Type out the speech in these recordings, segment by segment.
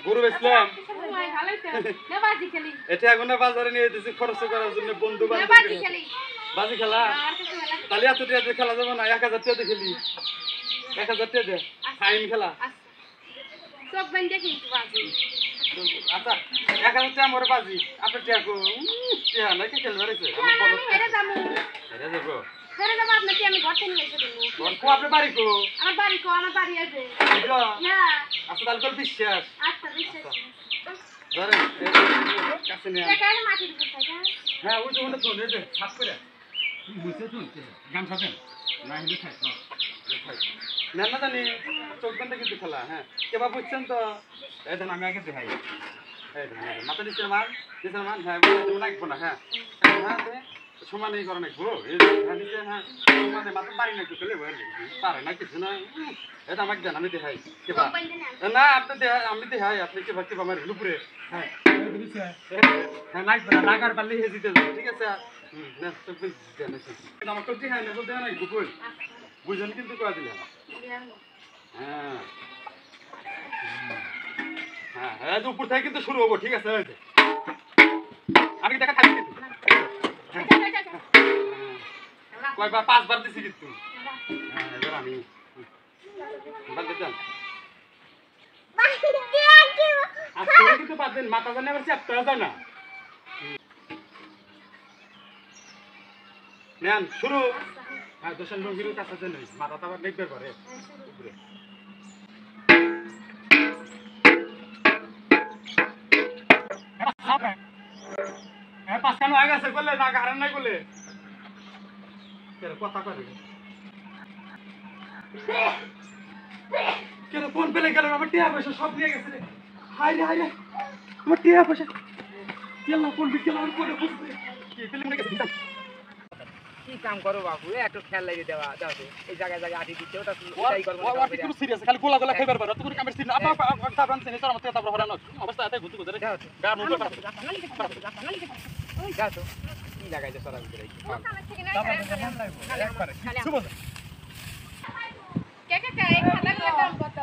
গরু বেচলাম এটা এখন বাজারে নিয়ে দিয়েছি খরচ করার জন্য বন্ধু বাজি খেলা তাহলে এত টাকা খেলা যাবো না 1000 টাকা খেলি 1000 টাকা ফাইন খেলা আচ্ছা 1000 টাকা মোর বাজি আপনার টাকা নাকি খেলবে রয়েছে আপনার বাড়ি কো আমার বাড়ি আছে আচ্ছা তাহলে তোর বিশ্বাস ধরেন কাছে নিয়ে হ্যাঁ ওই তো মনে ফোন এসে সাফ করে বুঝতে শুনছে গান সাথেন না হিন্দু খাই না না জানি চোখটা কিন্তু খেলা হ্যাঁ কেবা বুঝছেন তো এই দেন আমি আগে দেখাই এই দেন মাথা দিচ্ছেন মান হ্যাঁ লাগবো না হ্যাঁ হ্যাঁ সমানই করে নাকবো হ্যাঁ সমানে মাথা পারি না কিছু পারে না কিছু না এটা আমাকে দেন আমি দেখাই কেবা না আপনি আমি দেখাই আপনি কেবা কেবা আমার লুপুরে হ্যাঁ হ্যাঁ লাগবে না লাগার পারলে হে দিতে যাবে ঠিক আছে না তো দেন আমার তো দেখাই না বলতে নাই গুগল বুঝেন কিন্তু করে দিলেন হ্যাঁ হ্যাঁ হ্যাঁ উপর থেকে কিন্তু শুরু হবো ঠিক আছে আমি দেখা থাকি কিন্তু কয়বার 5 বার দিছি কিন্তু হ্যাঁ এবার আমি বাদ দেন আজকে কিন্তু বাদ দেন মাথা জানে আবার চাপতে যায় না নেন শুরু হ্যাঁ দোষণ রঙির কাছে দেন মাথাটা আবার দেখবে পারে উপরে হ্যাঁ পাঁচখানো আগে আছে বললে না হারান নাই বলে কথা কবে কেন ফোন পেলে গেল আমার টিয়া পয়সা সব নিয়ে গেছে হাই রে আমার টিয়া পয়সা কেন ফোন বিকেল আর করে বুঝবে কি ফিল্ম দেখে কি কাম করো বাবু একটু খেয়াল লাগিয়ে দেওয়া দাও তো এই জায়গায় আটি দিতে ওটা এটাই করব ওটা কি সিরিয়াস খালি গোলা খাইবার পারো তুমি কামের সিন আপা আপা ব্রাঞ্চ নেই স্যার আমাকে তারপর হরানো অবস্থা এত ঘুরতে ঘুরতে গা মুখ পার ওই যা তো কি লাগাইতে সরা ভিতরে শুভ কে এই খাতাগুলো দাম কত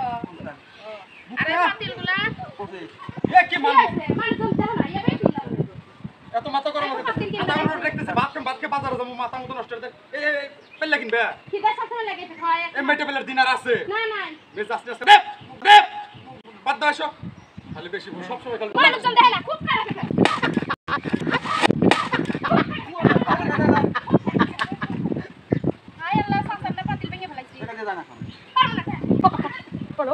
আরে পাতিলগুলা এ কি মান মান দাম দাও না এ বেশি এত মাথা গরম হচ্ছে মাথা গরম দেখতেছে ভাতকে বাজারে যাবো মাথা মতো নষ্ট হতে এ পেল্লা কিনবে কি দা সাথে লাগে খায় এ মেটে পেলার দিনার আছে না না বেশ আস্তে আস্তে দেব বাদ দাও এসো খালি বেশি সব সময় খালি মান দাম দেয় না খুব খারাপ আছে হাই আল্লাহ সাথে পাতিল ভেঙে ফেলাইছি এটা দিয়ে জানা পারো না বলো